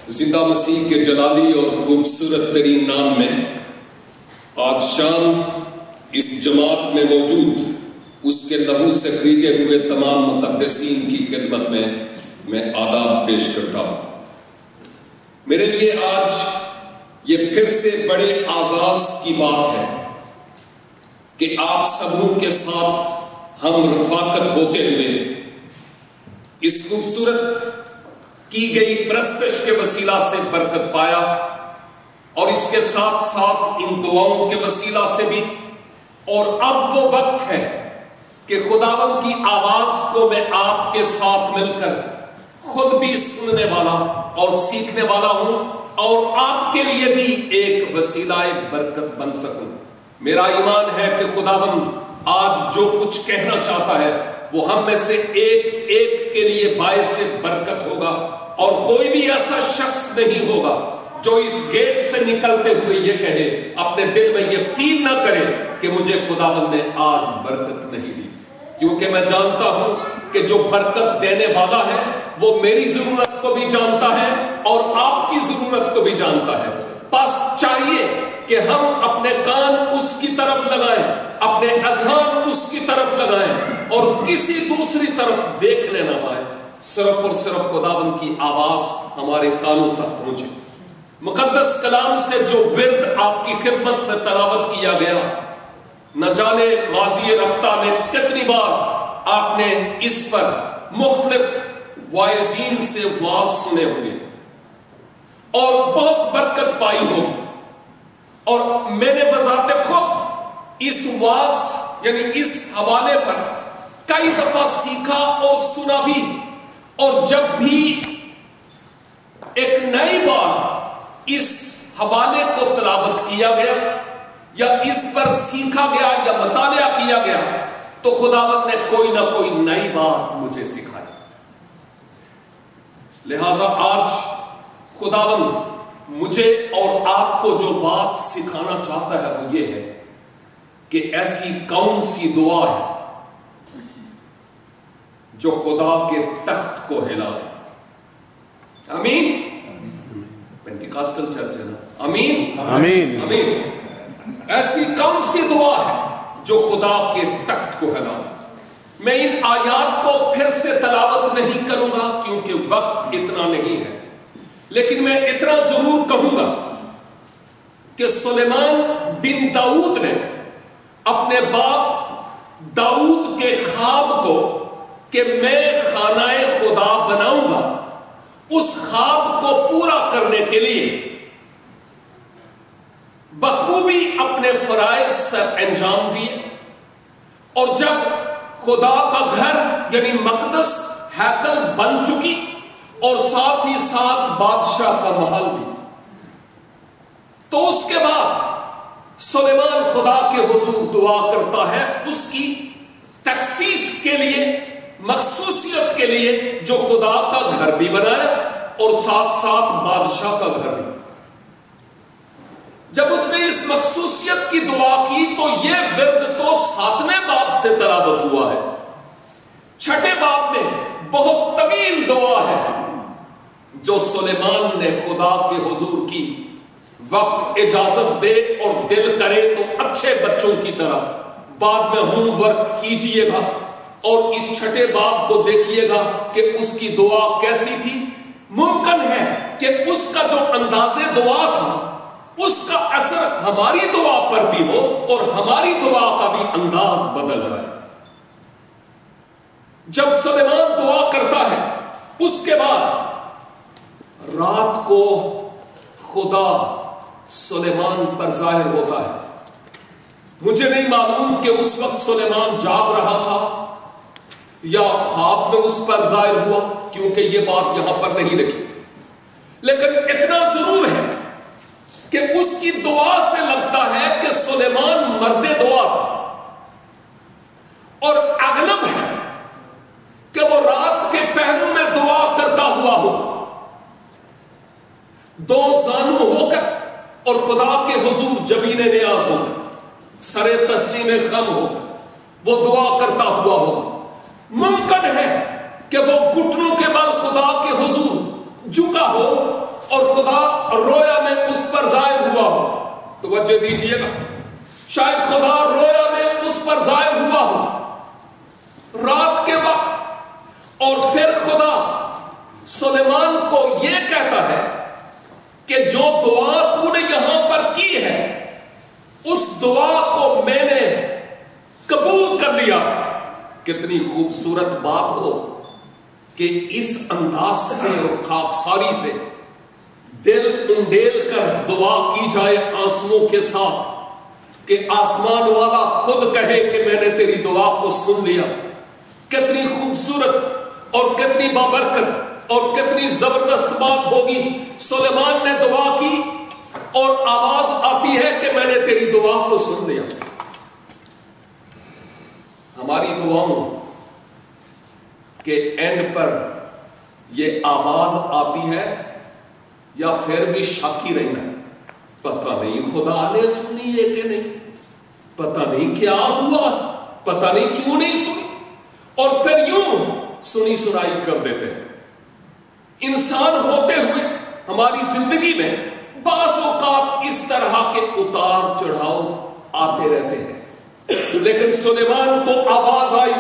زندہ مسیح کے جلالی اور خوبصورت ترین نام میں آج شام اس جماعت میں موجود اس کے لہو سے خریدے ہوئے تمام مقدسین کی خدمت میں آداب پیش کرتا ہوں۔ میرے لیے آج یہ پھر سے بڑے اعزاز کی بات ہے کہ آپ سبوں کے ساتھ ہم رفاقت ہوتے ہوئے اس خوبصورت کی گئی پرستش کے وسیلہ سے برکت پایا، اور اس کے ساتھ ساتھ ان دعاؤں کے وسیلہ سے بھی۔ اور اب وہ وقت ہے کہ خداوند کی آواز کو میں آپ کے ساتھ مل کر خود بھی سننے والا اور سیکھنے والا ہوں، اور آپ کے لیے بھی ایک وسیلہ ایک برکت بن سکوں۔ میرا ایمان ہے کہ خداوند آج جو کچھ کہنا چاہتا ہے وہ ہم میں سے ایک ایک کے لیے باعث برکت ہوگا، اور کوئی بھی ایسا شخص نہیں ہوگا جو اس گیٹ سے نکلتے ہوئے یہ کہے، اپنے دل میں یہ فیل نہ کرے کہ مجھے خداوند نے آج برکت نہیں دی، کیونکہ میں جانتا ہوں کہ جو برکت دینے والا ہے وہ میری ضرورت کو بھی جانتا ہے اور آپ کی ضرورت کو بھی جانتا ہے۔ بس چاہیے کہ ہم اپنے کان اس کی طرف لگائیں، اپنے اذہان اس کی طرف لگائیں، اور کسی دوسری طرف دیکھنے نہ پائیں، صرف اور صرف خداوند کی آواز ہمارے کانوں تک پہنچے۔ مقدس کلام سے جو ورد آپ کی خدمت میں تلاوت کیا گیا، نہ جانے ماضی رفتہ میں کتنی بار آپ نے اس پر مختلف واعظین سے واعظ سنے ہوں گے اور بہت برکت پائی ہوگی، اور میں نے بذات خود اس واعظ یعنی اس حوالے پر کئی دفعہ سیکھا اور سنا بھی، اور جب بھی ایک نئی بار اس حوالے کو تلاوت کیا گیا یا اس پر سیکھا گیا یا مطالعہ کیا گیا تو خداوند نے کوئی نہ کوئی نئی بات مجھے سکھائی۔ لہذا آج خداوند مجھے اور آپ کو جو بات سکھانا چاہتا ہے وہ یہ ہے کہ ایسی کون سی دعا ہے جو خدا کے تخت کو ہلا دے۔ آمین۔ پینٹیکاسٹل چرچ ہے نا، آمین آمین آمین۔ ایسی کون سی دعا ہے جو خدا کے تخت کو ہلا دے؟ میں ان آیات کو پھر سے تلاوت نہیں کروں گا کیونکہ وقت اتنا نہیں ہے، لیکن میں اتنا ضرور کہوں گا کہ سلیمان بن داؤد نے اپنے باپ داؤد کے خواب کو کہ میں خانہ خدا بناؤں گا، اس خواب کو پورا کرنے کے لیے بخوبی اپنے فرائض سر انجام دیے، اور جب خدا کا گھر یعنی مقدس ہیکل بن چکی اور ساتھ ہی ساتھ بادشاہ کا محل بھی، تو اس کے بعد سلیمان خدا کے حضور دعا کرتا ہے اس کی تخصیص کے لیے، مخصوصیت کے لیے، جو خدا کا گھر بھی بنایا اور ساتھ ساتھ بادشاہ کا گھر بھی۔ جب اس نے اس مخصوصیت کی دعا کی تو یہ ورد تو 7ویں باب سے تلاوت ہوا ہے۔ 6 باب میں بہت طویل دعا ہے جو سلیمان نے خدا کے حضور کی، وقت اجازت دے اور دل کرے تو اچھے بچوں کی طرح بعد میں ہوم ورک کیجئے گا اور اس 6 باب کو دیکھیے گا کہ اس کی دعا کیسی تھی۔ ممکن ہے کہ اس کا جو انداز دعا تھا اس کا اثر ہماری دعا پر بھی ہو اور ہماری دعا کا بھی انداز بدل جائے۔ جب سلیمان دعا کرتا ہے اس کے بعد رات کو خدا سلیمان پر ظاہر ہوتا ہے۔ مجھے نہیں معلوم کہ اس وقت سلیمان جاگ رہا تھا یا خواب میں اس پر ظاہر ہوا، کیونکہ یہ بات یہاں پر نہیں لکھی، لیکن اتنا ضرور ہے کہ اس کی دعا سے لگتا ہے کہ سلیمان مرد دعا تھا، اور اغلب ہے کہ وہ رات کے پہروں میں دعا کرتا ہوا ہو، 2 زانو ہو کر اور خدا کے حضور جبین نیاز ہو کر، سر تسلیم غم ہو کر وہ دعا کرتا ہوا ہوگا۔ ممکن ہے کہ وہ گھٹنوں کے بل خدا کے حضور جھکا ہو اور رویا میں اس پر ظاہر ہوا ہو. توجہ دیجئے گا, شاید خدا رویا میں اس پر ظاہر ہوا ہو رات کے وقت, اور پھر خدا سلیمان کو یہ کہتا ہے کہ جو دعا تو نے یہاں پر کی ہے اس دعا کو میں نے قبول کر لیا. کتنی خوبصورت بات ہو کہ اس انداز سے اور خاکساری سے دل انڈیل کر دعا کی جائے آنسوؤں کے ساتھ, کہ آسمان والا خود کہے کہ میں نے تیری دعا کو سن لیا. کتنی خوبصورت اور کتنی بابرکت اور کتنی زبردست بات ہوگی. سلیمان نے دعا کی اور آواز آتی ہے کہ میں نے تیری دعا کو سن لیا. ہماری دعاؤں کے اینڈ پر یہ آواز آتی ہے یا پھر بھی شاکی رہنا ہے, پتہ نہیں خدا نے سنی ہے کہ نہیں, پتہ نہیں کیا ہوا, پتہ نہیں کیوں نہیں سنی, اور پھر یوں سنی سنائی کر دیتے ہیں. انسان ہوتے ہوئے ہماری زندگی میں بعض اوقات اس طرح کے اتار چڑھاؤ آتے رہتے ہیں, لیکن سلیمان کو آواز آئی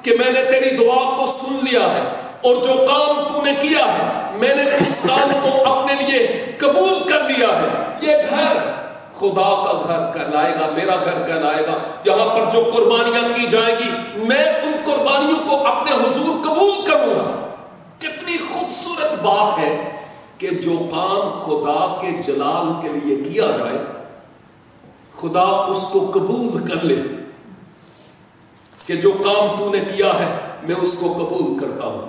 کہ میں نے تیری دعا کو سن لیا ہے, اور جو کام تو نے کیا ہے میں نے اس کام کو اپنے لیے قبول کر لیا ہے. یہ گھر خدا کا گھر کہلائے گا, میرا گھر کہلائے گا. یہاں پر جو قربانیاں کی جائیں گی میں ان قربانیوں کو اپنے حضور قبول کروں گا. کتنی خوبصورت بات ہے کہ جو کام خدا کے جلال کے لیے کیا جائے خدا اس کو قبول کر لے, کہ جو کام تو نے کیا ہے میں اس کو قبول کرتا ہوں.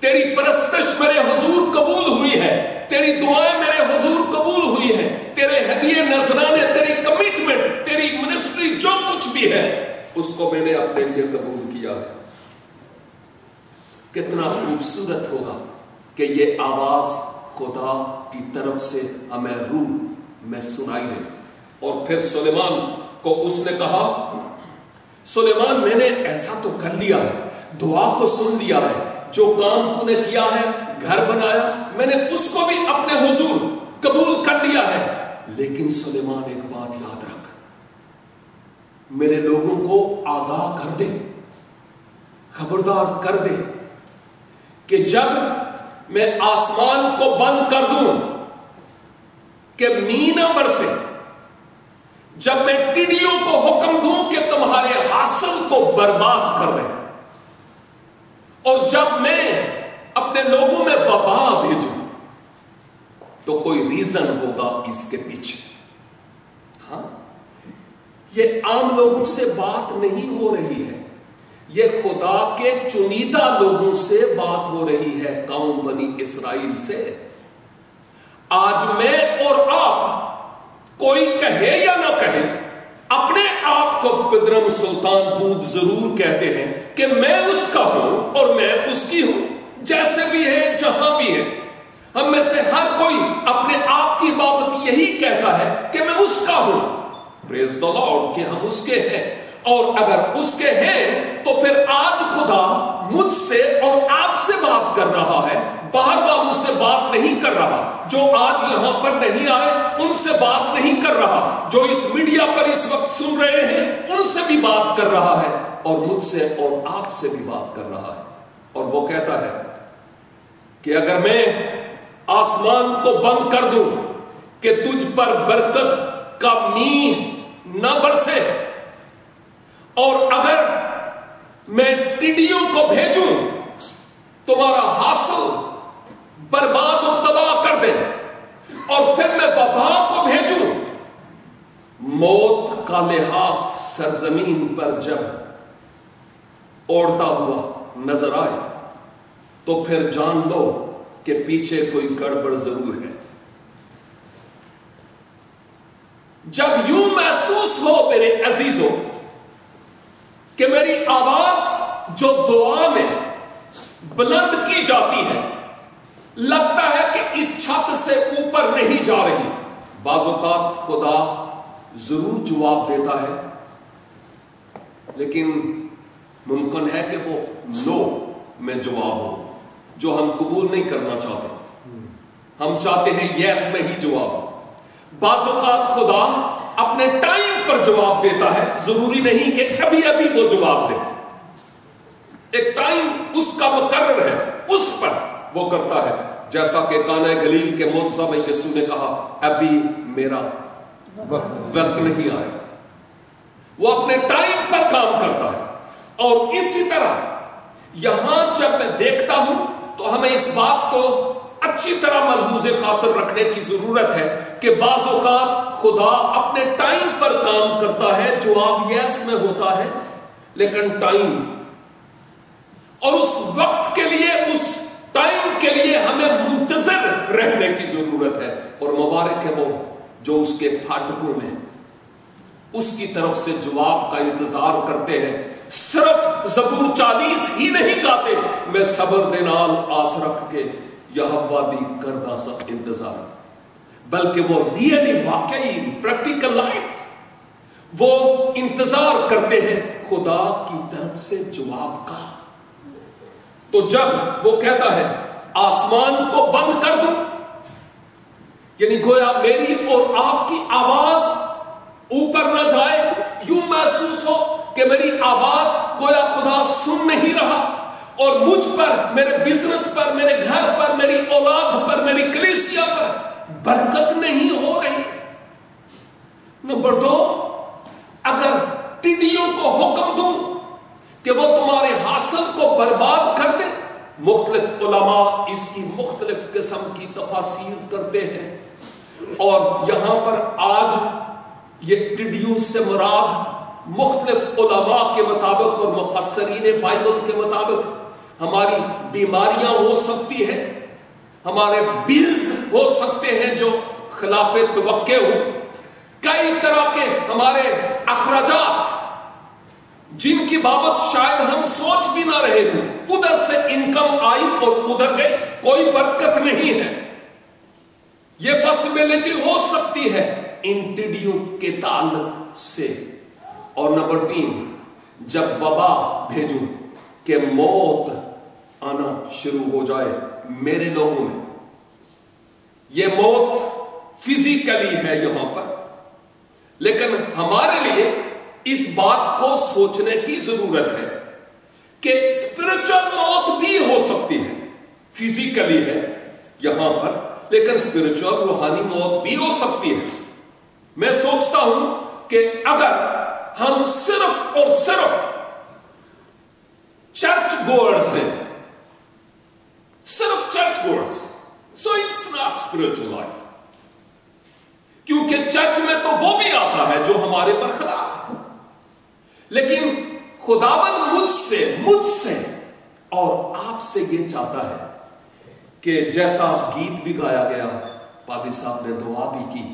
تیری پرستش میرے حضور قبول ہوئی ہے, تیری دعائیں میرے حضور قبول ہوئی ہیں, تیرے ہدیے نذرانے, تیری کمٹمنٹ, تیری منسٹری جو کچھ بھی ہے اس کو میں نے اپنے لیے قبول کیا ہے. کتنا خوبصورت ہوگا کہ یہ آواز خدا کی طرف سے ہمیں روح میں سنائی دے. اور پھر سلیمان کو اس نے کہا, سلیمان میں نے ایسا تو کر لیا ہے, دعا کو سن لیا ہے, جو کام تو نے کیا ہے گھر بنایا میں نے اس کو بھی اپنے حضور قبول کر لیا ہے, لیکن سلیمان ایک بات یاد رکھ, میرے لوگوں کو آگاہ کر دے, خبردار کر دے کہ جب میں آسمان کو بند کر دوں کہ مینہ نہ برسے, جب میں ٹڈیوں کو حکم دوں کہ تمہارے حاصل کو برباد کر دیں, اور جب میں اپنے لوگوں میں وبا بھیجوں تو کوئی ریزن ہوگا اس کے پیچھے. ہاں, یہ عام لوگوں سے بات نہیں ہو رہی ہے, یہ خدا کے چنیدہ لوگوں سے بات ہو رہی ہے, قوم بنی اسرائیل سے. آج میں اور آپ, کوئی کہے یا نہ کہے, اپنے آپ کو پدرم سلطان بود ضرور کہتے ہیں کہ میں اس کا ہوں اور میں اس کی ہوں, جیسے بھی ہے جہاں بھی ہے. ہم میں سے ہر کوئی اپنے آپ کی بابت یہی کہتا ہے کہ میں اس کا ہوں. پریز دی لارڈ کہ ہم اس کے ہیں, اور اگر اس کے ہیں تو پھر آج خدا مجھ سے اور آپ سے بات کر رہا ہے, باہر والوں سے بات نہیں کر رہا. جو آج یہاں پر نہیں آئے ان سے بات نہیں کر رہا, جو اس میڈیا پر اس وقت سن رہے ہیں ان سے بھی بات کر رہا ہے, اور مجھ سے اور آپ سے بھی بات کر رہا ہے. اور وہ کہتا ہے کہ اگر میں آسمان کو بند کر دوں کہ تجھ پر برکت کا میہ نہ برسے, اور اگر میں ٹڈیوں کو بھیجوں تمہارا حاصل برباد و تباہ کر دیں, اور پھر میں وبا کو بھیجوں, موت کا لحاف سرزمین پر جب اوڑتا ہوا نظر آئے تو پھر جان لو کہ پیچھے کوئی گڑبڑ ضرور ہے. جب یوں محسوس ہو میرے عزیزوں کہ میری آواز جو دعا میں بلند کی جاتی ہے لگتا ہے کہ اس چھت سے اوپر نہیں جا رہی, بعض اوقات خدا ضرور جواب دیتا ہے, لیکن ممکن ہے کہ وہ نو میں جواب ہو جو ہم قبول نہیں کرنا چاہتے. ہم چاہتے ہیں یس میں ہی جواب. بعض اوقات خدا اپنے ٹائم پر جواب دیتا ہے، ضروری نہیں کہ ابھی ابھی وہ جواب دے. ایک ٹائم اس کا مقرر ہے، اس پر وہ کرتا ہے. جیسا کہ قانا گلیل کے معجزہ میں یسوع نے کہا ابھی میرا وقت نہیں آیا. وہ اپنے ٹائم پر کام کرتا ہے. اور اسی طرح یہاں جب میں دیکھتا ہوں تو ہمیں اس بات کو اچھی طرح ملحوظ خاطر رکھنے کی ضرورت ہے کہ بعض اوقات خدا اپنے ٹائم پر کام کرتا ہے، جواب یس میں ہوتا ہے، لیکن ٹائم اور اس وقت کے لیے، اس ٹائم کے لیے ہمیں منتظر رہنے کی ضرورت ہے. اور مبارک ہے وہ جو اس کے پھاٹکوں میں اس کی طرف سے جواب کا انتظار کرتے ہیں. صرف زبور 40 ہی نہیں گاتے، میں صبر دے نال آس رکھ کے یہوہ دی کردہ سا انتظار، بلکہ وہ ریئلی واقعی پریکٹیکل لائف وہ انتظار کرتے ہیں خدا کی طرف سے جواب کا. تو جب وہ کہتا ہے آسمان کو بند کر دوں، یعنی گویا میری اور آپ کی آواز اوپر نہ جائے، یوں محسوس ہو کہ میری آواز گویا خدا سن نہیں رہا، اور مجھ پر، میرے بزنس پر، میرے گھر پر، میری اولاد پر، میری کلیسیا پر برکت نہیں ہو رہی. نمبر 2، اگر ٹڈیوں کو حکم دوں کہ وہ تمہارے حاصل کو برباد کر دیں. مختلف علماء اس کی مختلف قسم کی تفاسیر کرتے ہیں، اور یہاں پر آج یہ ٹڈیوں سے مراد مختلف علماء کے مطابق اور مفسرین بائبل کے مطابق ہماری بیماریاں ہو سکتی ہیں، ہمارے بلز ہو سکتے ہیں جو خلاف توقع ہو، کئی طرح کے ہمارے اخراجات جن کی بابت شاید ہم سوچ بھی نہ رہے ہوں. ادھر سے انکم آئی اور ادھر گئی، کوئی برکت نہیں ہے. یہ پاسبلٹی ہو سکتی ہے ان ٹڈیوں کے تعلق سے. اور نمبر 3، جب وبا بھیجوں کہ موت آنا شروع ہو جائے میرے لوگوں میں. یہ موت فزیکلی ہے یہاں پر، لیکن ہمارے لیے اس بات کو سوچنے کی ضرورت ہے کہ اسپرچل موت بھی ہو سکتی ہے. فزیکلی ہے یہاں پر، لیکن اسپرچل روحانی موت بھی ہو سکتی ہے. میں سوچتا ہوں کہ اگر ہم صرف اور صرف چرچ گوئرز ہیں، صرف church goers, so it's not spiritual life. کیونکہ چرچ میں تو وہ بھی آتا ہے جو ہمارے برخلاف ہے، لیکن خداوند مجھ سے اور آپ سے یہ چاہتا ہے کہ جیسا گیت بھی گایا گیا، پادری صاحب نے دعا بھی کی،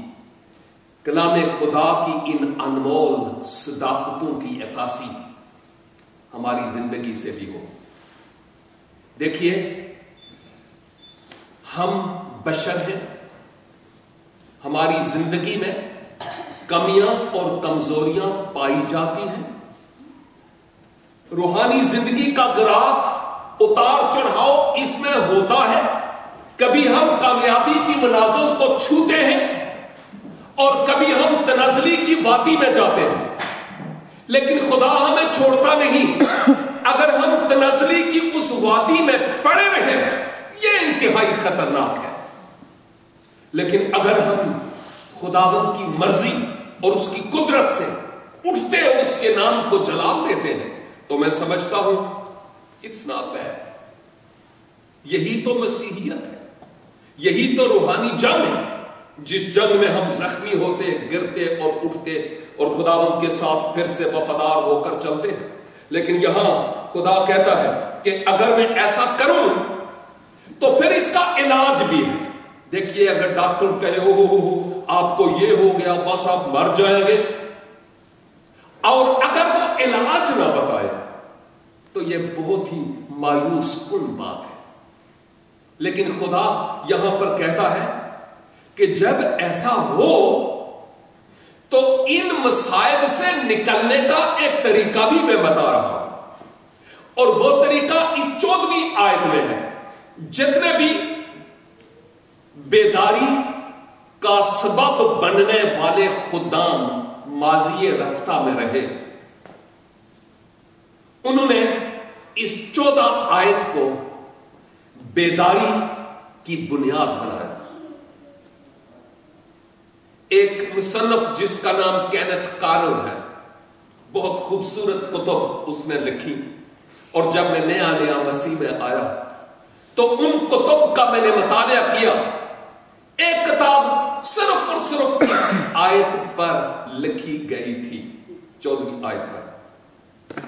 کلام خدا کی ان انمول صداقتوں کی عکاسی ہماری زندگی سے بھی ہو. دیکھیے، ہم بشر ہیں، ہماری زندگی میں کمیاں اور کمزوریاں پائی جاتی ہیں. روحانی زندگی کا گراف اتار چڑھاؤ اس میں ہوتا ہے. کبھی ہم کامیابی کی منازل کو چھوتے ہیں اور کبھی ہم تنزلی کی وادی میں جاتے ہیں، لیکن خدا ہمیں چھوڑتا نہیں. اگر ہم تنزلی کی اس وادی میں پڑے رہیں یہ انتہائی خطرناک ہے، لیکن اگر ہم خداوند کی مرضی اور اس کی قدرت سے اٹھتے اور اس کے نام کو جلال دیتے ہیں تو میں سمجھتا ہوں اٹس ناٹ بیڈ. یہی تو مسیحیت ہے، یہی تو روحانی جنگ ہے، جس جنگ میں ہم زخمی ہوتے، گرتے اور اٹھتے اور خداوند کے ساتھ پھر سے وفادار ہو کر چلتے ہیں. لیکن یہاں خدا کہتا ہے کہ اگر میں ایسا کروں تو پھر اس کا علاج بھی ہے. دیکھیے، اگر ڈاکٹر کہے آپ کو یہ ہو گیا بس آپ مر جائیں گے، اور اگر وہ علاج نہ بتائے تو یہ بہت ہی مایوس کن بات ہے. لیکن خدا یہاں پر کہتا ہے کہ جب ایسا ہو تو ان مصائب سے نکلنے کا ایک طریقہ بھی میں بتا رہا ہوں، اور وہ طریقہ اس 14ویں آیت میں ہے. جتنے بھی بیداری کا سبب بننے والے خدام ماضی رفتہ میں رہے، انہوں نے اس 14 آیت کو بیداری کی بنیاد بنایا۔ ایک مصنف جس کا نام کینتھ کارل ہے، بہت خوبصورت کتب اس نے لکھی، اور جب میں نیا مسیح میں آیا تو ان کتب کا میں نے مطالعہ کیا۔ ایک کتاب صرف اور صرف اس آیت پر لکھی گئی تھی، 14 آیت پر،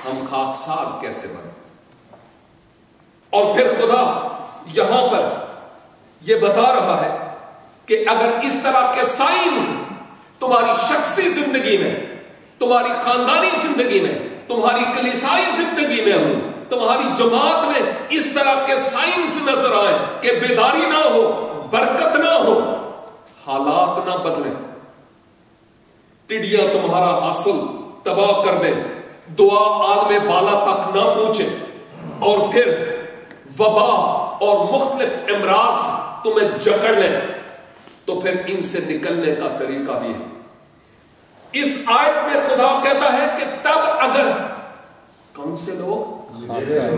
ہم خاکسار کیسے بنے۔ اور پھر خدا یہاں پر یہ بتا رہا ہے کہ اگر اس طرح کے سائنز تمہاری شخصی زندگی میں، تمہاری خاندانی زندگی میں، تمہاری کلیسائی زندگی میں ہو، تمہاری جماعت میں اس طرح کے سائنز نظر آئے کہ بیداری نہ ہو، برکت نہ ہو، حالات نہ بدلیں، ٹڈیاں تمہارا حاصل تباہ کر دیں، دعا عالم بالا تک نہ پہنچے، اور پھر وبا اور مختلف امراض تمہیں جکڑ لیں، تو پھر ان سے نکلنے کا طریقہ بھی ہے۔ اس آیت میں خدا کہتا ہے کہ تب اگر کون سے لوگ؟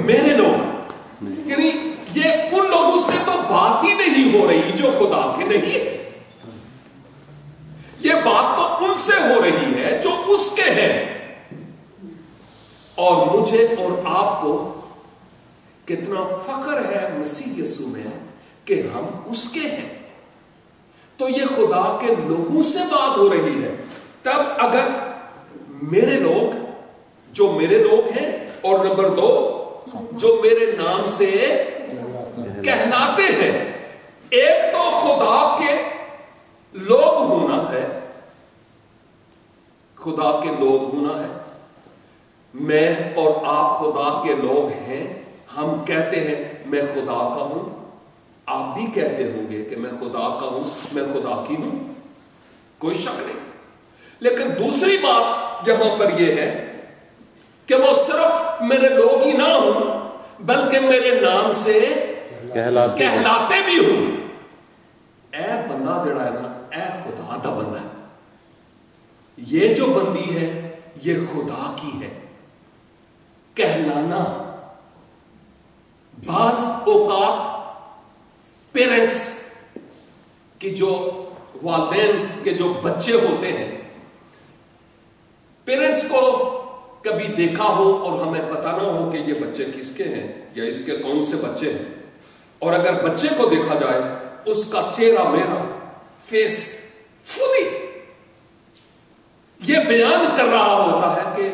میرے لوگ، یعنی یہ ان لوگوں سے تو بات ہی نہیں ہو رہی جو خدا کے نہیں ہے، یہ بات تو ان سے ہو رہی ہے جو اس کے ہیں۔ اور مجھے اور آپ کو کتنا فخر ہے مسیح یسوع میں کہ ہم اس کے ہیں۔ تو یہ خدا کے لوگوں سے بات ہو رہی ہے۔ تب اگر میرے لوگ، جو میرے لوگ ہیں، اور نمبر 2 جو میرے نام سے کہلاتے ہیں، ایک تو خدا کے لوگ ہونا ہے، خدا کے لوگ ہونا ہے۔ میں اور آپ خدا کے لوگ ہیں، ہم کہتے ہیں میں خدا کا ہوں، آپ بھی کہتے ہوں گے کہ میں خدا کا ہوں، میں خدا کی ہوں، کوئی شک نہیں۔ لیکن دوسری بات یہاں پر یہ ہے کہ وہ صرف میرے لوگ ہی نہ ہوں بلکہ میرے نام سے کہلاتے بھی ہوں۔ اے بندہ جڑا ہے نا، اے خدا دا بندہ، یہ جو بندی ہے یہ خدا کی ہے۔ کہلانا، بعض اوقات پیرنٹس کی جو والدین کے جو بچے ہوتے ہیں، پیرنٹس کو کبھی دیکھا ہو اور ہمیں پتہ نہ ہو کہ یہ بچے کس کے ہیں یا اس کے کون سے بچے ہیں، اور اگر بچے کو دیکھا جائے اس کا چہرہ میرا فیس فلی یہ بیان کر رہا ہوتا ہے کہ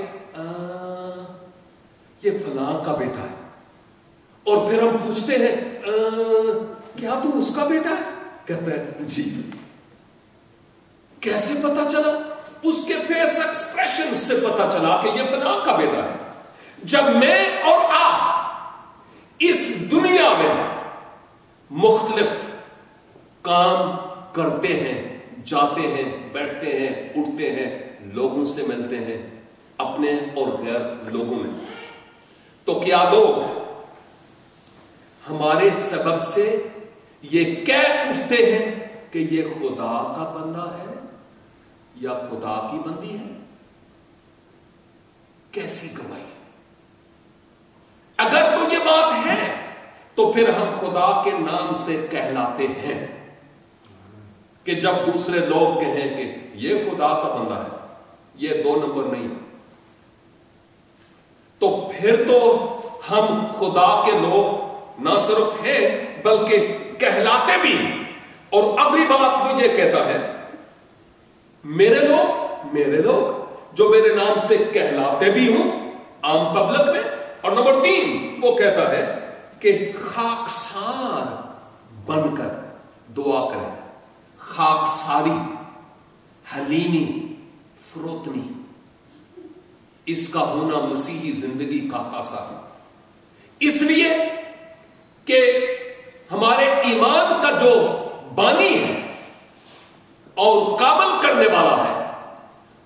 یہ فلاں کا بیٹا ہے، اور پھر ہم پوچھتے ہیں کیا تو اس کا بیٹا ہے؟ کہتا ہے جی۔ کیسے پتا چلا؟ اس کے فیس ایکسپریشن سے پتا چلا کہ یہ فلاں کا بیٹا ہے۔ جب میں اور آپ اس دنیا میں مختلف کام کرتے ہیں، جاتے ہیں، بیٹھتے ہیں، اٹھتے ہیں، لوگوں سے ملتے ہیں، اپنے اور غیر لوگوں میں، تو کیا لوگ ہمارے سبب سے یہ کہہ اٹھتے ہیں کہ یہ خدا کا بندہ ہے یا خدا کی بندی ہے؟ کیسی گواہی! اگر تو یہ بات ہے تو پھر ہم خدا کے نام سے کہلاتے ہیں، کہ جب دوسرے لوگ کہیں کہ یہ خدا کا بندہ ہے، یہ 2 نمبر نہیں، تو پھر تو ہم خدا کے لوگ نہ صرف ہیں بلکہ کہلاتے بھی۔ اور اگلی بات وہ یہ کہتا ہے میرے لوگ جو میرے نام سے کہلاتے بھی ہوں عام پبلک میں، اور نمبر 3 وہ کہتا ہے کہ خاکسار بن کر دعا کریں۔ خاکساری، حلیمی، فروتنی، اس کا ہونا مسیحی زندگی کا خاصا ہے۔ اس لیے کہ ہمارے ایمان کا جو بانی ہے اور کامل کرنے والا ہے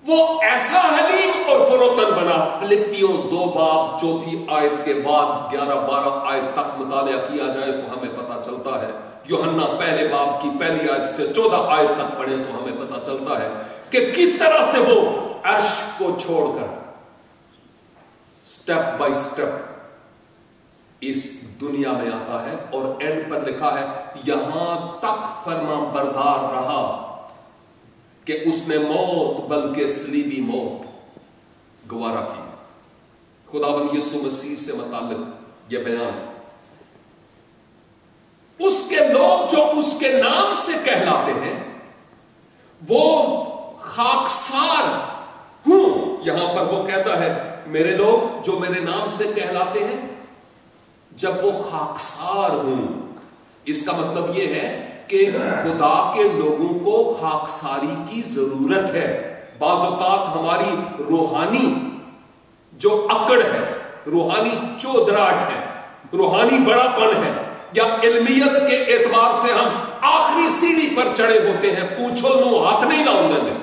وہ ایسا حلیم اور فروتن بنا۔ فلپیوں 2 باب 4 آیت کے بعد 11-12 آیت تک مطالعہ کیا جائے تو ہمیں پتا چلتا ہے یوحنا پہلے باب کی پہلی آیت سے 14 آیت تک پڑھیں تو ہمیں پتہ چلتا ہے کہ کس طرح سے وہ عرش کو چھوڑ کر سٹیپ بائی سٹیپ اس دنیا میں آتا ہے، اور اینڈ پر لکھا ہے یہاں تک فرما بردار رہا کہ اس نے موت بلکہ صلیبی موت گوارا کی۔ خداوند یسوع مسیح سے متعلق یہ بیان، اس کے لوگ جو اس کے نام سے کہلاتے ہیں وہ خاکسار ہوں۔ یہاں پر وہ کہتا ہے میرے لوگ جو میرے نام سے کہلاتے ہیں جب وہ خاکسار ہوں، اس کا مطلب یہ ہے کہ خدا کے لوگوں کو خاکساری کی ضرورت ہے۔ بعض اوقات ہماری روحانی جو اکڑ ہے، روحانی چودراہٹ ہے، روحانی بڑا پن ہے، یا علمیت کے اعتبار سے ہم آخری سیڑھی پر چڑھے ہوتے ہیں، پوچھو نو ہاتھ نہیں لاؤں گے،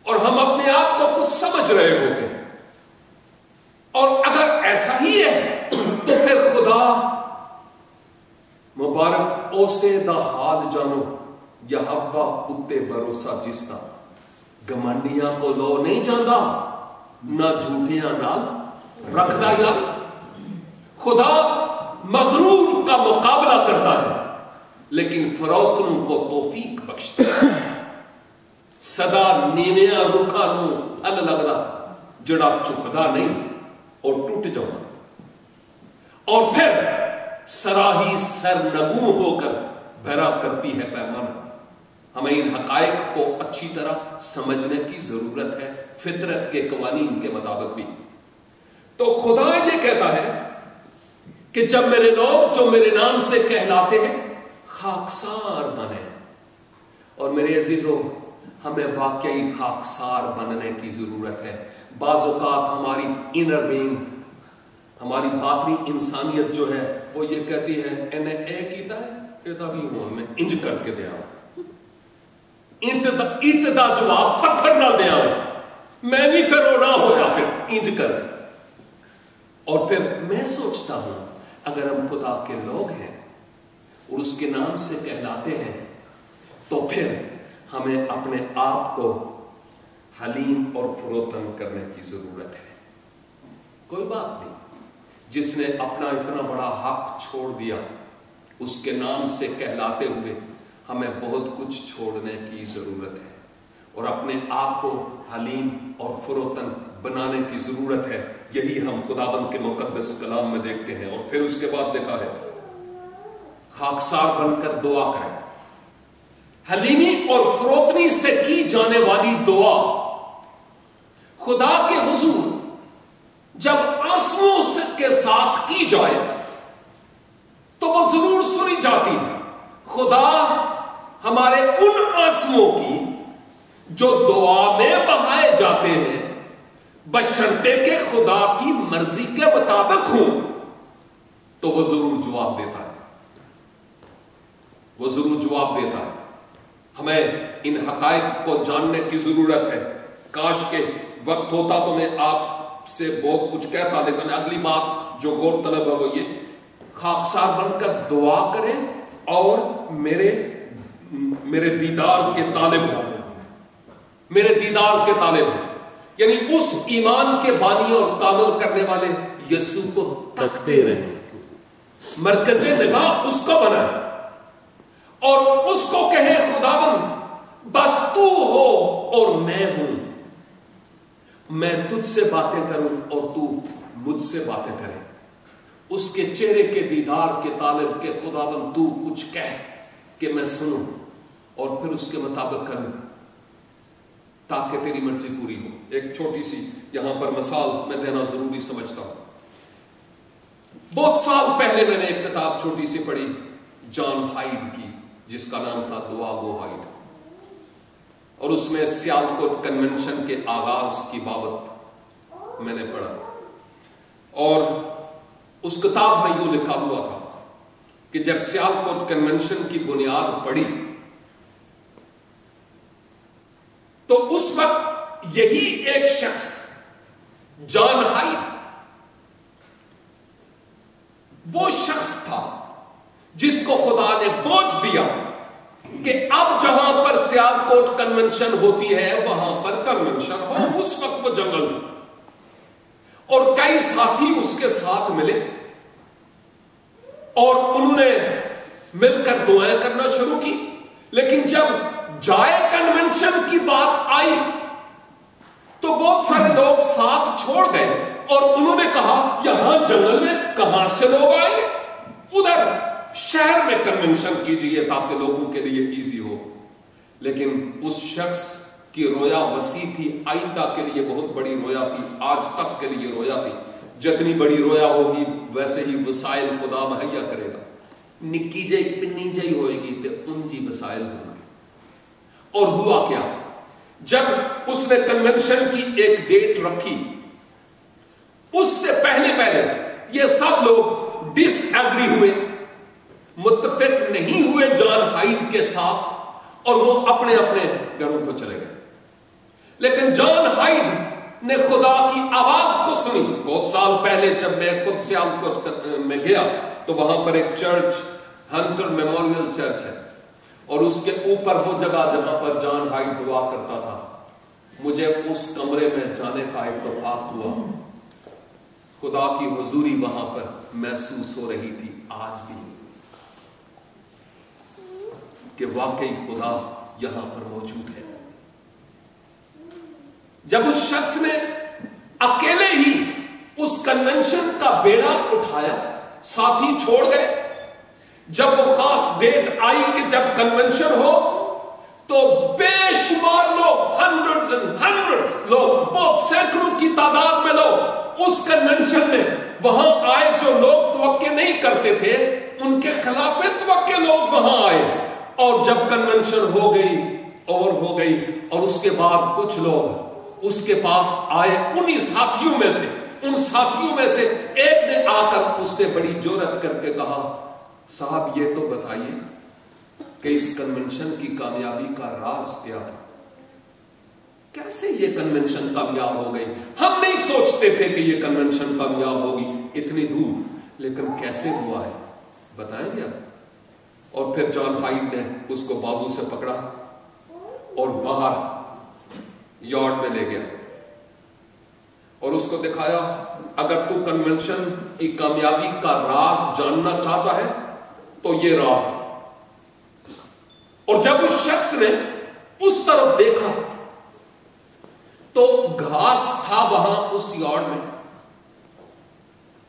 اور ہم اپنے آپ کو کچھ سمجھ رہے ہوتے ہیں۔ اور اگر ایسا ہی ہے تو پھر خدا مبارک اوسے دا حال جانو یہاں اتے بھروسہ جستا گمانڈیاں کو لو نہیں جاندہ نہ جھوٹیاں نال رکھدا یا۔ خدا مغرور کا مقابلہ کرتا ہے لیکن فروتنوں کو توفیق بخشتا ہے۔ سدا نیویاں رکھا نو پھل لگنا جڑا چکدا نہیں اور ٹوٹ جانا، اور پھر سراہی سرنگوں ہو کر بھرا کرتی ہے پیمانہ۔ ہمیں ان حقائق کو اچھی طرح سمجھنے کی ضرورت ہے، فطرت کے قوانین کے مطابق بھی۔ تو خدا یہ کہتا ہے کہ جب میرے لوگ جو میرے نام سے کہلاتے ہیں خاکسار بنے، اور میرے عزیزوں ہمیں واقعی خاکسار بننے کی ضرورت ہے۔ بعض اوقات ہماری انر بینگ، ہماری باطنی انسانیت جو ہے وہ یہ کہتی ہے انہیں اے کیتا ہے کہتا بھی ہوں میں انج کر کے دیا ہوں، ابتدا جواب پتھر نہ دیا ہوں، میں بھی پھر رونا ہویا پھر انج کر۔ اور پھر میں سوچتا ہوں اگر ہم خدا کے لوگ ہیں اور اس کے نام سے کہلاتے ہیں تو پھر ہمیں اپنے آپ کو حلیم اور فروتن کرنے کی ضرورت ہے۔ کوئی بات نہیں، جس نے اپنا اتنا بڑا حق چھوڑ دیا اس کے نام سے کہلاتے ہوئے ہمیں بہت کچھ چھوڑنے کی ضرورت ہے، اور اپنے آپ کو حلیم اور فروتن بنانے کی ضرورت ہے۔ یہی ہم خداوند کے مقدس کلام میں دیکھتے ہیں۔ اور پھر اس کے بعد دیکھا ہے خاکسار بن کر دعا کریں۔ حلیمی اور فروتنی سے کی جانے والی دعا خدا کے حضور جب آنسوؤں کے ساتھ کی جائے تو وہ ضرور سنی جاتی ہے۔ خدا ہمارے ان آنسوؤں کی جو دعا میں بہائے جاتے ہیں بشرطے کہ خدا کی مرضی کے مطابق ہوں تو وہ ضرور جواب دیتا ہے، وہ ضرور جواب دیتا ہے۔ ہمیں ان حقائق کو جاننے کی ضرورت ہے۔ کاش کے وقت ہوتا تو میں آپ سے بہت کچھ کہتا، لیکن اگلی بات جو غور طلب ہے وہ یہ خاکسار بن کر دعا کریں اور میرے دیدار کے طالب ہوں، میرے دیدار کے طالب ہوں، یعنی اس ایمان کے بانی اور تعمل کرنے والے یسوع کو تکتے رہیں، مرکز نگاہ اس کو بنائیں اور اس کو کہے خداوند بس تو ہو اور میں ہوں، میں تجھ سے باتیں کروں اور تو مجھ سے باتیں کرے۔ اس کے چہرے کے دیدار کے طالب کے خداوند تو کچھ کہہ کہ میں سنوں اور پھر اس کے مطابق کروں تاکہ تیری مرضی پوری ہو۔ ایک چھوٹی سی یہاں پر مثال میں دینا ضروری سمجھتا ہوں۔ بہت سال پہلے میں نے ایک کتاب چھوٹی سی پڑھی جان ہائیڈ کی جس کا نام تھا دعا گو ہائیڈ، اور اس میں سیالکوٹ کنونشن کے آغاز کی بابت میں نے پڑھا، اور اس کتاب میں یوں لکھا ہوا تھا کہ جب سیالکوٹ کنونشن کی بنیاد پڑی تو اس وقت یہی ایک شخص جان ہائیڈ وہ شخص تھا جس کو خدا نے بوجھ دیا کہ اب جہاں پر سیالکوٹ کنونشن ہوتی ہے وہاں پر کنونشن ہو. اس وقت وہ جنگل میں، اور کئی ساتھی اس کے ساتھ ملے اور انہوں نے مل کر دعائیں کرنا شروع کی. لیکن جب جائے کنونشن کی بات آئی تو بہت سارے لوگ ساتھ چھوڑ گئے اور انہوں نے کہا یہاں جنگل میں کہاں سے لوگ آئیں گے، ادھر شہر میں کنونشن کیجئے تاکہ لوگوں کے لیے ایزی ہو. لیکن اس شخص کی رویا وسیع تھی، آئندہ کے لیے بہت بڑی رویا تھی، آج تک کے لیے رویا تھی. جتنی بڑی رویا ہوگی ویسے ہی وسائل خدا مہیا کرے گا. نکی جائی پنی جائی ہوئے گی تو ان کی وسائل ہوں گے. اور ہوا کیا، جب اس نے کنونشن کی ایک ڈیٹ رکھی، اس سے پہلے یہ سب لوگ ڈس ایگری ہوئے، متفق نہیں ہوئے جان ہائیڈ کے ساتھ، اور وہ اپنے اپنے گھروں کو چلے گئے. لیکن جان ہائیڈ نے خدا کی آواز کو سنی. بہت سال پہلے جب میں خود سیالکوٹ میں گیا تو وہاں پر ایک چرچ ہنٹر میموریل چرچ ہے، اور اس کے اوپر وہ جگہ جہاں پر جان ہائیڈ دعا کرتا تھا. مجھے اس کمرے میں جانے کا اتفاق ہوا. خدا کی حضوری وہاں پر محسوس ہو رہی تھی آج بھی، کہ واقعی خدا یہاں پر موجود ہے. جب اس شخص نے اکیلے ہی اس کنونشن کا بیڑا اٹھایا، ساتھی چھوڑ گئے. جب وہ خاص ڈیٹ آئی کہ جب کنونشن ہو تو بے شمار لوگ، ہنڈریڈز لوگ، بہت سینکڑوں کی تعداد میں لوگ اس کنونشن میں وہاں آئے. جو لوگ توقع نہیں کرتے تھے ان کے خلاف توقع لوگ وہاں آئے. اور جب کنونشن ہو گئی اور اس کے بعد کچھ لوگ اس کے پاس آئے، ان ساتھیوں میں سے ایک نے آ کر اس سے بڑی جرأت کر کے کہا، صاحب یہ تو بتائیے کہ اس کنونشن کی کامیابی کا راز کیا تھا؟ کیسے یہ کنونشن کامیاب ہو گئی؟ ہم نہیں سوچتے تھے کہ یہ کنونشن کامیاب ہوگی اتنی دور، لیکن کیسے ہوا ہے بتائیں گے آپ؟ اور پھر جان ہائیڈ نے اس کو بازو سے پکڑا اور باہر یارڈ میں لے گیا اور اس کو دکھایا، اگر تو کنونشن کی کامیابی کا راز جاننا چاہتا ہے تو یہ راز ہے. اور جب اس شخص نے اس طرف دیکھا تو گھاس تھا وہاں اس یارڈ میں،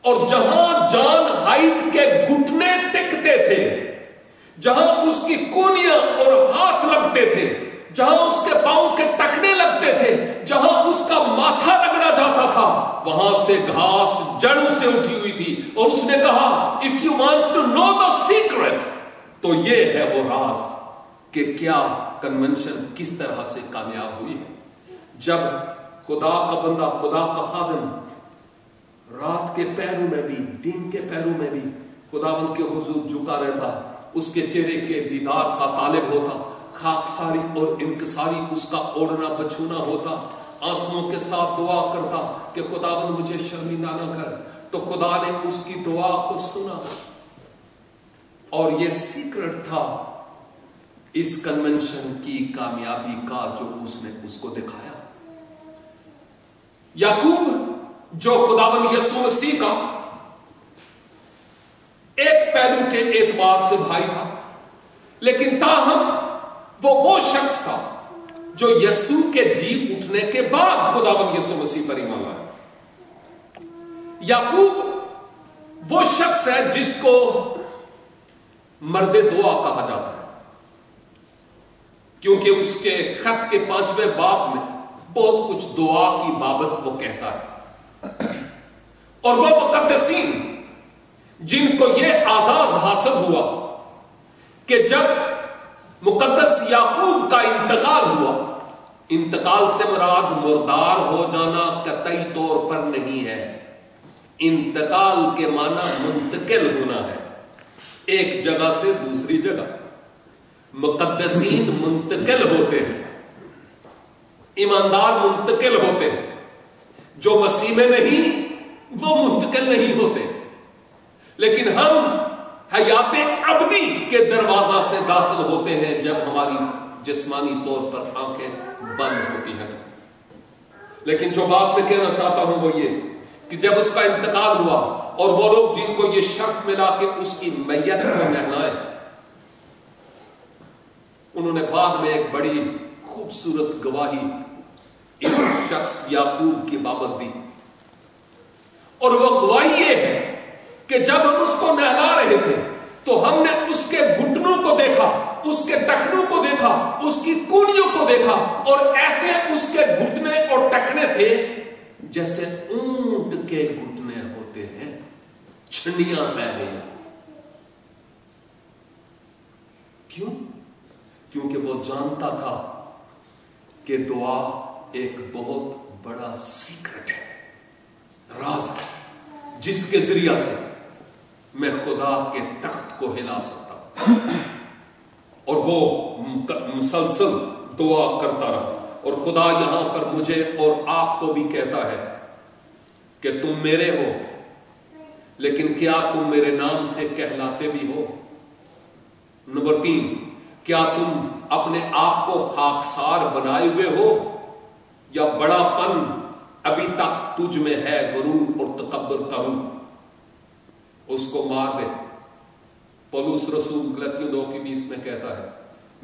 اور جہاں جان ہائیڈ کے گھٹنے ٹکتے تھے، جہاں اس کی کونیاں اور ہاتھ لگتے تھے، جہاں اس کے پاؤں کے ٹخنے لگتے تھے، جہاں اس کا ماتھا رگڑا جاتا تھا، وہاں سے گھاس جڑوں سے اٹھی ہوئی تھی. اور اس نے کہا، if you want to know the secret، تو یہ ہے وہ راز کہ کیا کنونشن کس طرح سے کامیاب ہوئی ہے. جب خدا کا بندہ، خدا کا خادم رات کے پہروں میں بھی، دن کے پہروں میں بھی خداوند کے حضور جھکا رہتا، اس کے چہرے کے دیدار کا طالب ہوتا، خاکساری اور انکساری اس کا اوڑھنا بچھونا ہوتا، آنسوؤں کے ساتھ دعا کرتا کہ خداوند مجھے شرمندہ نہ کر، تو خدا نے اس کی دعا کو سنا. اور یہ سیکرٹ تھا اس کنونشن کی کامیابی کا جو اس نے اس کو دکھایا. یعقوب جو خداوند یسوع مسیح کا ایک پہلو کے اعتبار سے بھائی تھا، لیکن تاہم وہ شخص تھا جو یسوع کے جی اٹھنے کے بعد خداوند یسوع مسیح پر ایمان لایا. یعقوب وہ شخص ہے جس کو مرد دعا کہا جاتا ہے، کیونکہ اس کے خط کے 5ویں باب میں بہت کچھ دعا کی بابت وہ کہتا ہے. اور وہ مقدسین جن کو یہ اعزاز حاصل ہوا کہ جب مقدس یعقوب کا انتقال ہوا، انتقال سے مراد مردار ہو جانا قطعی طور پر نہیں ہے. انتقال کے معنی منتقل ہونا ہے ایک جگہ سے دوسری جگہ. مقدسین منتقل ہوتے ہیں، ایماندار منتقل ہوتے ہیں. جو مسیح میں نہیں وہ منتقل نہیں ہوتے. لیکن ہم حیات ابدی کے دروازہ سے داخل ہوتے ہیں جب ہماری جسمانی طور پر آنکھیں بند ہوتی ہیں. لیکن جو بات میں کہنا چاہتا ہوں وہ یہ کہ جب اس کا انتقال ہوا اور وہ لوگ جن کو یہ شرط ملا کہ اس کی میت کو نہلائیں، انہوں نے بعد میں ایک بڑی خوبصورت گواہی اس شخص یعقوب کی بابت دی. اور وہ گواہی یہ ہے کہ جب ہم اس کو نہلا رہے تھے تو ہم نے اس کے گھٹنوں کو دیکھا، اس کے ٹخنوں کو دیکھا، اس کی کونیوں کو دیکھا، اور ایسے اس کے گھٹنے اور ٹخنے تھے جیسے اونٹ کے گھٹنے ہوتے ہیں، چھنیاں بہ گئی. کیوں؟ کیونکہ وہ جانتا تھا کہ دعا ایک بہت بڑا سیکرٹ ہے، راز ہے، جس کے ذریعہ سے میں خدا کے تخت کو ہلا سکتا ہوں. اور وہ مسلسل دعا کرتا رہا. اور خدا یہاں پر مجھے اور آپ کو بھی کہتا ہے کہ تم میرے ہو، لیکن کیا تم میرے نام سے کہلاتے بھی ہو؟ نمبر 3، کیا تم اپنے آپ کو خاکسار بنائے ہوئے ہو، یا بڑا پن ابھی تک تجھ میں ہے، غرور اور تکبر کا روح؟ اس کو مار دے. پولس رسول غلاطیوں 2:20 میں کہتا ہے،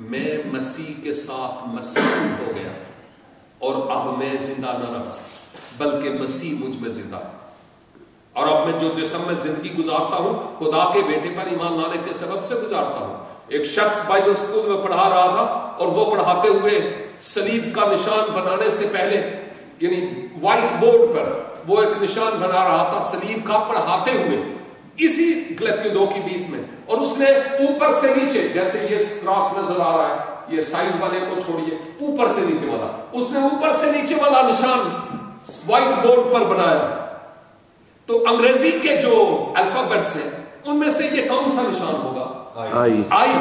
میں مسیح کے ساتھ مسیح ہو گیا، اور اب میں زندہ نہ رہا بلکہ مسیح مجھ میں زندہ ہے. اور اب میں جو جسم میں زندگی گزارتا ہوں خدا کے بیٹے پر ایمان لانے کے سبب سے گزارتا ہوں. ایک شخص بائبل اسکول میں پڑھا رہا تھا، اور وہ پڑھاتے ہوئے صلیب کا نشان بنانے سے پہلے، یعنی وائٹ بورڈ پر وہ ایک نشان بنا رہا تھا صلیب کا، پڑھاتے ہوئے اسی غلاطیوں 2:20 میں. اور اس نے اوپر سے نیچے، جیسے یہ کراس نظر آ رہا ہے، یہ سائڈ والے کو چھوڑیے، اوپر سے نیچے والا، اس نے اوپر سے نیچے والا نشان وائٹ بورڈ پر بنایا. تو انگریزی کے جو الفابیٹس ہیں ان میں سے یہ کون سا نشان ہوگا؟ آئی.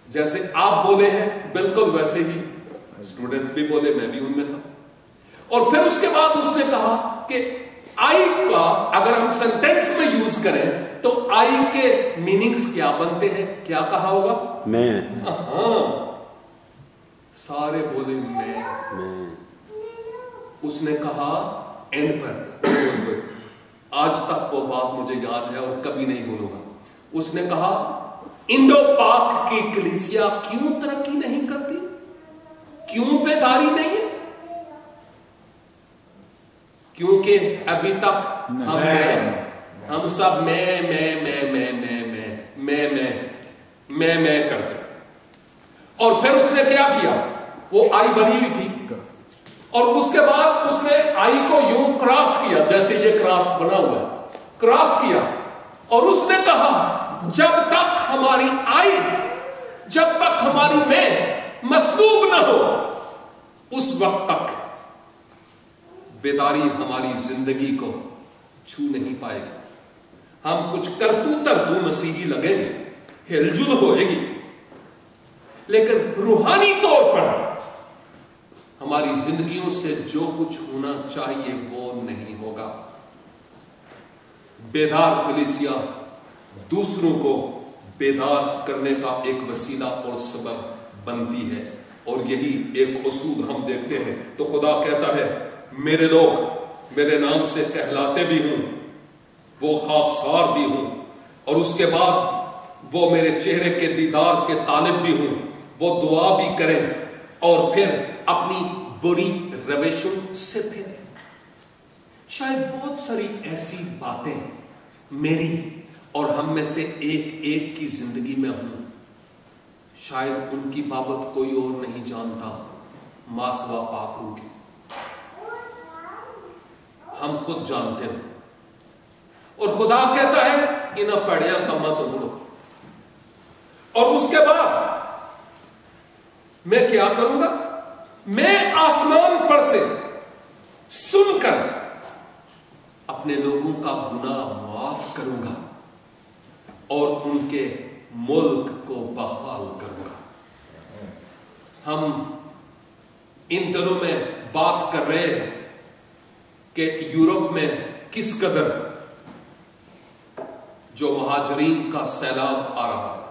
جیسے آپ بولے ہیں بالکل ویسے ہی اسٹوڈنٹس بھی بولے، میں بھی ان میں تھا. اور پھر اس کے بعد اس نے کہا کہ آئی کا اگر ہم سینٹینس میں یوز کریں تو آئی کے میننگز کیا بنتے ہیں؟ کیا کہا ہوگا؟ میں. ہاں، سارے بولے میں. اس نے کہا اینڈ پر، آج تک وہ بات مجھے یاد ہے اور کبھی نہیں بھولوں گا. اس نے کہا انڈو پاک کی کلیسیا کیوں ترقی نہیں کرتی، کیوں بیداری نہیں ہے؟ کیونکہ ابھی تک ہم سب میں کرتے. اور پھر اس نے کیا کیا؟ وہ آئی بنی ہوئی تھی، اور اس کے بعد اس نے آئی کو یوں کراس کیا، جیسے یہ کراس بنا ہوا ہے، کراس کیا. اور اس نے کہا جب تک ہماری آئی، جب تک ہماری میں مسلوب نہ ہو، اس وقت تک بیداری ہماری زندگی کو چھو نہیں پائے گی. ہم کچھ کرتو تردو مسیحی لگیں گے، ہل جل ہوئے گی، لیکن روحانی طور پر ہماری زندگیوں سے جو کچھ ہونا چاہیے وہ نہیں ہوگا. بیدار کلیسیا دوسروں کو بیدار کرنے کا ایک وسیلہ اور سبب بنتی ہے، اور یہی ایک اصول ہم دیکھتے ہیں. تو خدا کہتا ہے میرے لوگ میرے نام سے کہلاتے بھی ہوں، وہ خاکسار بھی ہوں، اور اس کے بعد وہ میرے چہرے کے دیدار کے طالب بھی ہوں، وہ دعا بھی کریں اور پھر اپنی بری روشوں سے پھریں. شاید بہت ساری ایسی باتیں میری اور ہم میں سے ایک ایک کی زندگی میں ہوں، شاید ان کی بابت کوئی اور نہیں جانتا ماں سوا پاک ہوں گی. ہم خود جانتے ہیں. اور خدا کہتا ہے کہ نہ پڑھیا کما تو مڑو. اور اس کے بعد میں کیا کروں گا؟ میں آسمان پر سے سن کر اپنے لوگوں کا گناہ معاف کروں گا اور ان کے ملک کو بحال کروں گا. ہم ان دنوں میں بات کر رہے ہیں کہ یورپ میں کس قدر جو مہاجرین کا سیلاب آ رہا ہے،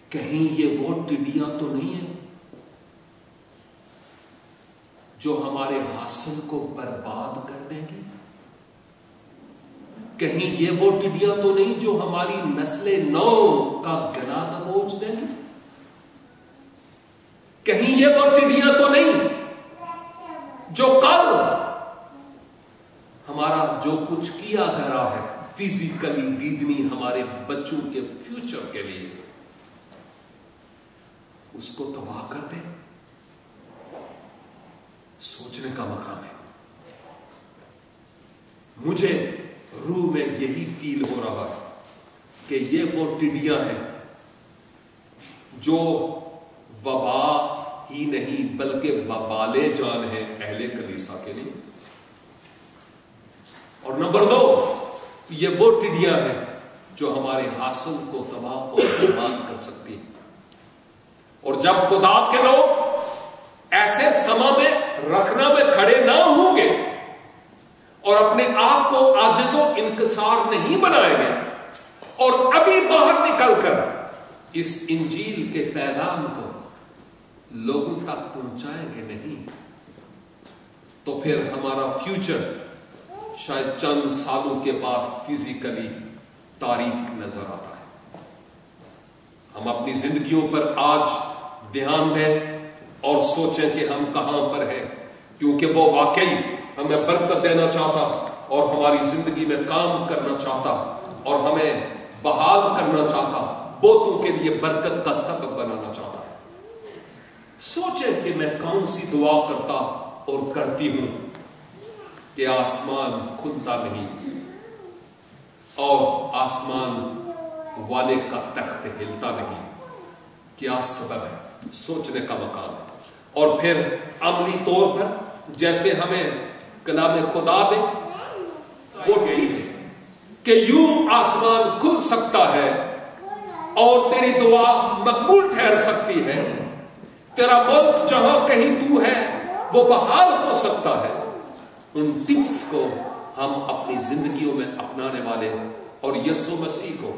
کہیں یہ وہ ٹڈیاں تو نہیں ہیں جو ہمارے حاصل کو برباد کر دیں گے؟ کہیں یہ وہ ٹڈیاں تو نہیں جو ہماری نسل نو کا گلا دبوچ دیں گے؟ کہیں یہ وہ ٹڈیاں تو نہیں جو کل ہمارا جو کچھ کیا کرا ہے فزیکلی گیدنی ہمارے بچوں کے فیوچر کے لیے اس کو تباہ کر دیں؟ سوچنے کا مقام ہے۔ مجھے روح میں یہی فیل ہو رہا ہے کہ یہ وہ ٹڈیاں ہیں جو وبا ہی نہیں بلکہ وبالے جان ہیں اہل کلیسا کے لیے۔ اور نمبر 2، یہ وہ ٹڈیاں ہیں جو ہمارے حاصل کو تباہ اور برباد کر سکتی ہیں۔ اور جب خدا کے لوگ ایسے سما میں رکھنا میں کھڑے نہ ہوں گے اور اپنے آپ کو عاجز و انکسار نہیں بنائیں گے اور ابھی باہر نکل کر اس انجیل کے پیغام کو لوگوں تک پہنچائیں گے نہیں، تو پھر ہمارا فیوچر شاید چند سالوں کے بعد فزیکلی تاریک نظر آتا ہے۔ ہم اپنی زندگیوں پر آج دھیان دیں اور سوچیں کہ ہم کہاں پر ہیں، کیونکہ وہ واقعی ہمیں برکت دینا چاہتا اور ہماری زندگی میں کام کرنا چاہتا اور ہمیں بحال کرنا چاہتا، بہتوں کے لیے برکت کا سبب بنانا چاہتا ہے۔ سوچیں کہ میں کون سی دعا کرتا اور کرتی ہوں کہ آسمان کھلتا نہیں اور آسمان والے کا تخت ہلتا نہیں؟ کیا سبب ہے؟ سوچنے کا مقام ہے۔ اور پھر عملی طور پر جیسے ہمیں کلام خدا میں وہ ٹپس کہ یوں آسمان کھل سکتا ہے اور تیری دعا مقبول ٹھہر سکتی ہے، تیرا ملک جہاں کہیں تو ہے وہ بحال ہو سکتا ہے، ان ٹپس کو ہم اپنی زندگیوں میں اپنانے والے اور یسوع مسیح کو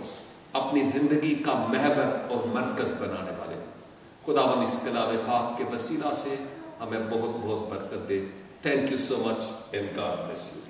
اپنی زندگی کا محور اور مرکز بنانے والے۔ خداوند اس کلام پاک کے وسیلہ سے ہمیں بہت بہت برکت دے۔ Thank you so much and God bless you.